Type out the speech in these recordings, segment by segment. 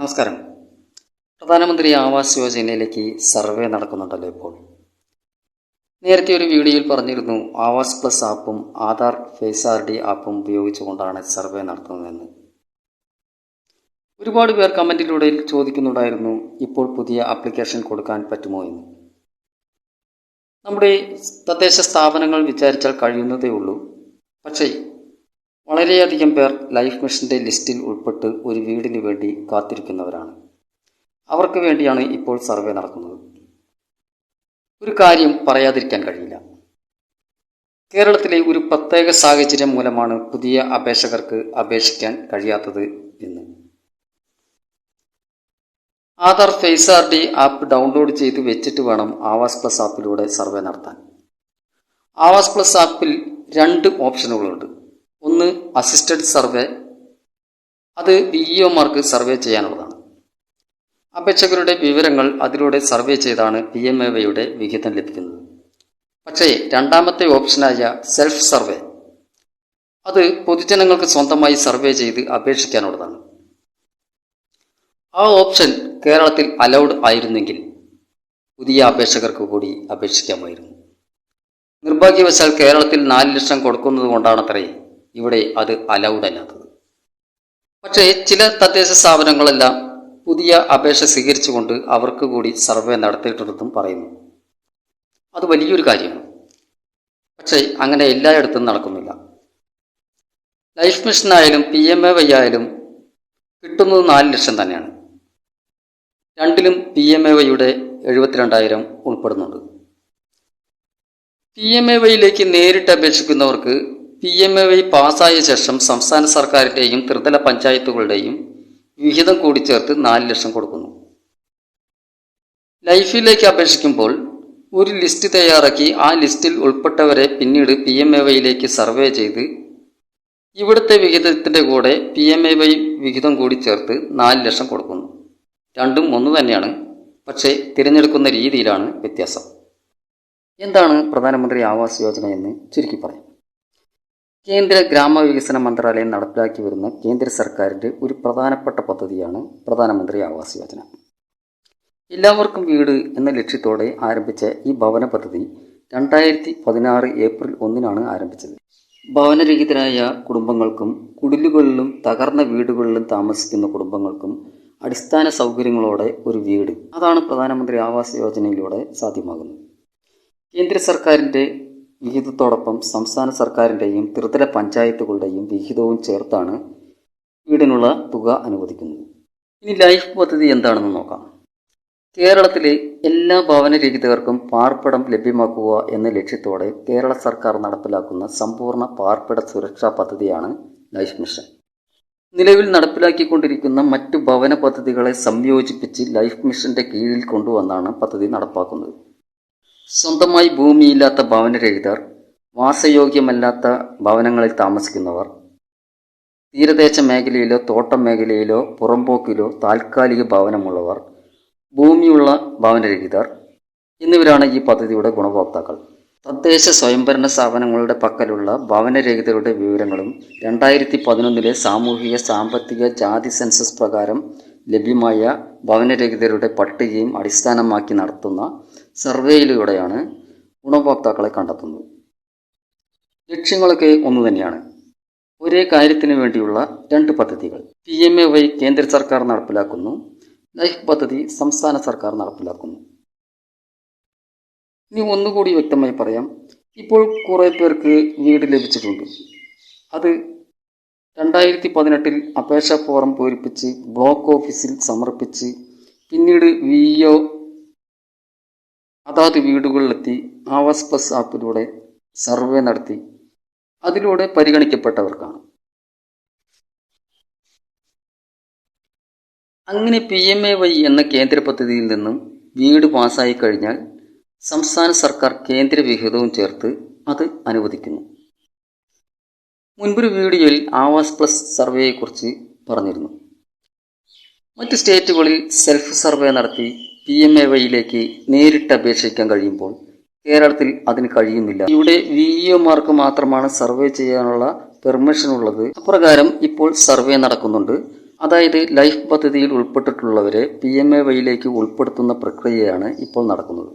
നമസ്കാരം. പ്രധാനമന്ത്രി ആവാസ് യോജനയിലേക്ക് സർവേ നടക്കുന്നുണ്ടല്ലോ ഇപ്പോൾ. നേരത്തെ ഒരു വീഡിയോയിൽ പറഞ്ഞിരുന്നു ആവാസ് പ്ലസ് ആപ്പും ആധാർ ഫേസ് ID ആപ്പും ഉപയോഗിച്ചുകൊണ്ടാണ് സർവേ നടത്തുന്നതെന്ന്. ഒരുപാട് പേർ കമൻറ്റിലൂടെ ചോദിക്കുന്നുണ്ടായിരുന്നു ഇപ്പോൾ പുതിയ ആപ്ലിക്കേഷൻ കൊടുക്കാൻ പറ്റുമോ എന്ന്. നമ്മുടെ തദ്ദേശ സ്ഥാപനങ്ങൾ വിചാരിച്ചാൽ കഴിയുന്നതേ ഉള്ളൂ. പക്ഷേ വളരെയധികം പേർ ലൈഫ് മിഷൻ്റെ ലിസ്റ്റിൽ ഉൾപ്പെട്ട് ഒരു വീടിന് വേണ്ടി കാത്തിരിക്കുന്നവരാണ്. അവർക്ക് വേണ്ടിയാണ് ഇപ്പോൾ സർവേ നടക്കുന്നത്. ഒരു കാര്യം പറയാതിരിക്കാൻ കഴിയില്ല. കേരളത്തിലെ ഒരു പ്രത്യേക സാഹചര്യം മൂലമാണ് പുതിയ അപേക്ഷകർക്ക് അപേക്ഷിക്കാൻ കഴിയാത്തത് എന്ന്. Aadhaar face ID app download ചെയ്ത് വെച്ചിട്ട് വേണം ആവാസ് പ്ലസ് ആപ്പിലൂടെ സർവേ നടത്താൻ. ആവാസ് പ്ലസ് ആപ്പിൽ 2 ഓപ്ഷനുകളുണ്ട്. ഒന്ന് അസിസ്റ്റഡ് സർവേ, അത് PEOമാർക്ക് സർവേ ചെയ്യാനുള്ളതാണ്. അപേക്ഷകരുടെ വിവരങ്ങൾ അതിലൂടെ സർവേ ചെയ്താണ് PMAY വിഹിതം ലഭിക്കുന്നത്. പക്ഷേ രണ്ടാമത്തെ ഓപ്ഷനായ സെൽഫ് സർവേ, അത് പൊതുജനങ്ങൾക്ക് സ്വന്തമായി സർവേ ചെയ്ത് അപേക്ഷിക്കാനുള്ളതാണ്. ആ ഓപ്ഷൻ കേരളത്തിൽ അലൗഡ് ആയിരുന്നെങ്കിൽ പുതിയ അപേക്ഷകർക്ക് കൂടി അപേക്ഷിക്കാമായിരുന്നു. നിർഭാഗ്യവശാൽ കേരളത്തിൽ 4 ലക്ഷം കൊടുക്കുന്നത് കൊണ്ടാണത്രേ ഇവിടെ അത് അലൗഡ് അല്ലാത്തത്. പക്ഷേ ചില തദ്ദേശ സ്ഥാപനങ്ങളെല്ലാം പുതിയ അപേക്ഷ സ്വീകരിച്ചുകൊണ്ട് അവർക്ക് കൂടി സർവേ നടത്തിയിട്ടുണ്ടെന്നും പറയുന്നു. അത് വലിയൊരു കാര്യമാണ്. പക്ഷേ അങ്ങനെ എല്ലായിടത്തും നടക്കുന്നില്ല. ലൈഫ് മിഷനായാലും PMAY ആയാലും കിട്ടുന്നത് 4 ലക്ഷം തന്നെയാണ്. രണ്ടിലും PMAY 72,000 ഉൾപ്പെടുന്നുണ്ട്. PMAYയിലേക്ക് നേരിട്ട് അപേക്ഷിക്കുന്നവർക്ക് PMAY പാസ്സായ ശേഷം സംസ്ഥാന സർക്കാരിൻ്റെയും ത്രിതല പഞ്ചായത്തുകളുടെയും വിഹിതം കൂടി ചേർത്ത് 4 ലക്ഷം കൊടുക്കുന്നു. ലൈഫിലേക്ക് അപേക്ഷിക്കുമ്പോൾ ഒരു ലിസ്റ്റ് തയ്യാറാക്കി ആ ലിസ്റ്റിൽ ഉൾപ്പെട്ടവരെ പിന്നീട് PMAYയിലേക്ക് സർവേ ചെയ്ത് ഇവിടുത്തെ വിഹിതത്തിൻ്റെ കൂടെ PMAY വിഹിതം കൂടി ചേർത്ത് 4 ലക്ഷം കൊടുക്കുന്നു. രണ്ടും ഒന്ന് തന്നെയാണ്, പക്ഷേ തിരഞ്ഞെടുക്കുന്ന രീതിയിലാണ് വ്യത്യാസം. എന്താണ് പ്രധാനമന്ത്രി ആവാസ് യോജന എന്ന് ചുരുക്കി പറയാം. കേന്ദ്ര ഗ്രാമവികസന മന്ത്രാലയം നടപ്പിലാക്കി വരുന്ന കേന്ദ്ര സർക്കാരിൻ്റെ ഒരു പ്രധാനപ്പെട്ട പദ്ധതിയാണ് പ്രധാനമന്ത്രി ആവാസ് യോജന. എല്ലാവർക്കും വീട് എന്ന ലക്ഷ്യത്തോടെ ആരംഭിച്ച ഈ ഭവന പദ്ധതി 2016 ഏപ്രിൽ 1 ആരംഭിച്ചത്. ഭവനരഹിതരായ കുടുംബങ്ങൾക്കും കുടിലുകളിലും തകർന്ന വീടുകളിലും താമസിക്കുന്ന കുടുംബങ്ങൾക്കും അടിസ്ഥാന സൗകര്യങ്ങളോടെ ഒരു വീട്, അതാണ് പ്രധാനമന്ത്രി ആവാസ് യോജനയിലൂടെ സാധ്യമാകുന്നത്. കേന്ദ്ര സർക്കാരിൻ്റെ വിഹിതത്തോടൊപ്പം സംസ്ഥാന സർക്കാരിൻ്റെയും ത്രിതല പഞ്ചായത്തുകളുടെയും വിഹിതവും ചേർത്താണ് വീടിനുള്ള തുക അനുവദിക്കുന്നത്. ഇനി ലൈഫ് പദ്ധതി എന്താണെന്ന് നോക്കാം. കേരളത്തിലെ എല്ലാ ഭവനരഹിതർക്കും പാർപ്പിടം ലഭ്യമാക്കുക എന്ന ലക്ഷ്യത്തോടെ കേരള സർക്കാർ നടപ്പിലാക്കുന്ന സമ്പൂർണ്ണ പാർപ്പിട സുരക്ഷാ പദ്ധതിയാണ് ലൈഫ് മിഷൻ. നിലവിൽ നടപ്പിലാക്കിക്കൊണ്ടിരിക്കുന്ന മറ്റു ഭവന പദ്ധതികളെ സംയോജിപ്പിച്ച് ലൈഫ് മിഷന്റെ കീഴിൽ കൊണ്ടുവന്നാണ് പദ്ധതി നടപ്പാക്കുന്നത്. സ്വന്തമായി ഭൂമിയില്ലാത്ത ഭവനരഹിതർ, വാസയോഗ്യമല്ലാത്ത ഭവനങ്ങളിൽ താമസിക്കുന്നവർ, തീരദേശ മേഖലയിലോ തോട്ടം മേഖലയിലോ പുറമ്പോക്കിലോ താൽക്കാലിക ഭവനമുള്ളവർ, ഭൂമിയുള്ള ഭവനരഹിതർ എന്നിവരാണ് ഈ പദ്ധതിയുടെ ഗുണഭോക്താക്കൾ. തദ്ദേശ സ്വയംഭരണ സ്ഥാപനങ്ങളുടെ പക്കലുള്ള ഭവനരഹിതരുടെ വിവരങ്ങളും 2011 സാമൂഹിക സാമ്പത്തിക ജാതി സെൻസസ് പ്രകാരം ലഭ്യമായ ഭവനരഹിതരുടെ പട്ടികയും അടിസ്ഥാനമാക്കി നടത്തുന്ന സർവേയിലൂടെയാണ് ഗുണഭോക്താക്കളെ കണ്ടെത്തുന്നത്. ലക്ഷ്യങ്ങളൊക്കെ ഒന്നു തന്നെയാണ്. ഒരേ കാര്യത്തിന് വേണ്ടിയുള്ള 2 പദ്ധതികൾ. PMAY കേന്ദ്ര സർക്കാർ നടപ്പിലാക്കുന്നു, ലൈഫ് പദ്ധതി സംസ്ഥാന സർക്കാർ നടപ്പിലാക്കുന്നു. ഇനി ഒന്നുകൂടി വ്യക്തമായി പറയാം. ഇപ്പോൾ കുറേ പേർക്ക് വീട് ലഭിച്ചിട്ടുണ്ട്. അത് 2018 അപേക്ഷാ ഫോറം പൂരിപ്പിച്ച് ബ്ലോക്ക് ഓഫീസിൽ സമർപ്പിച്ച് പിന്നീട് VO അതാത് വീടുകളിലെത്തി ആവാസ് പ്ലസ് ആപ്പിലൂടെ സർവേ നടത്തി അതിലൂടെ പരിഗണിക്കപ്പെട്ടവർക്കാണ്. അങ്ങനെ PMAY എന്ന കേന്ദ്ര പദ്ധതിയിൽ നിന്നും വീട് പാസ്സായി കഴിഞ്ഞാൽ സംസ്ഥാന സർക്കാർ കേന്ദ്ര വിഹിതവും ചേർത്ത് അത് അനുവദിക്കുന്നു. മുൻപൊരു വീഡിയോയിൽ ആവാസ് പ്ലസ് സർവേയെക്കുറിച്ച് പറഞ്ഞിരുന്നു. മറ്റ് സ്റ്റേറ്റുകളിൽ സെൽഫ് സർവേ നടത്തി PMAYയിലേക്ക് നേരിട്ട് അപേക്ഷിക്കാൻ കഴിയുമ്പോൾ കേരളത്തിൽ അതിന് കഴിയുന്നില്ല. ഇവിടെ VEOമാർക്ക് മാത്രമാണ് സർവേ ചെയ്യാനുള്ള പെർമിഷൻ ഉള്ളത്. അപ്രകാരം ഇപ്പോൾ സർവേ നടക്കുന്നുണ്ട്. അതായത് ലൈഫ് പദ്ധതിയിൽ ഉൾപ്പെട്ടിട്ടുള്ളവരെ PMAYയിലേക്ക് ഉൾപ്പെടുത്തുന്ന പ്രക്രിയയാണ് ഇപ്പോൾ നടക്കുന്നത്.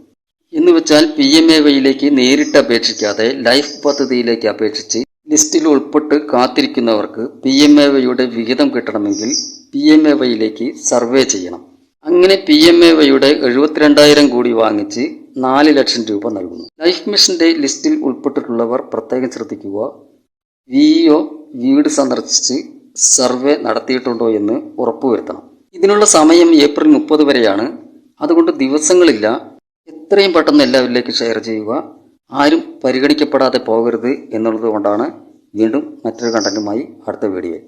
എന്നുവെച്ചാൽ PMAYയിലേക്ക് നേരിട്ട് അപേക്ഷിക്കാതെ ലൈഫ് പദ്ധതിയിലേക്ക് അപേക്ഷിച്ച് ലിസ്റ്റിൽ ഉൾപ്പെട്ട് കാത്തിരിക്കുന്നവർക്ക് PMAYയുടെ വിഹിതം കിട്ടണമെങ്കിൽ PMAYയിലേക്ക് സർവേ ചെയ്യണം. അങ്ങനെ PMAYയുടെ 72,000 കൂടി വാങ്ങിച്ച് 4 ലക്ഷം രൂപ നൽകുന്നു. ലൈഫ് മിഷന്റെ ലിസ്റ്റിൽ ഉൾപ്പെട്ടിട്ടുള്ളവർ പ്രത്യേകം ശ്രദ്ധിക്കുക. VEO വീട് സന്ദർശിച്ച് സർവേ നടത്തിയിട്ടുണ്ടോ എന്ന് ഉറപ്പുവരുത്തണം. ഇതിനുള്ള സമയം ഏപ്രിൽ 30 വരെയാണ്. അതുകൊണ്ട് ദിവസങ്ങളില്ല. എത്രയും പെട്ടെന്ന് എല്ലാവരിലേക്കും ഷെയർ ചെയ്യുക. ആരും പരിഗണിക്കപ്പെടാതെ പോകരുത് എന്നുള്ളത് കൊണ്ടാണ്. വീണ്ടും മറ്റൊരു കണ്ടന്റുമായി അടുത്ത വീഡിയോ.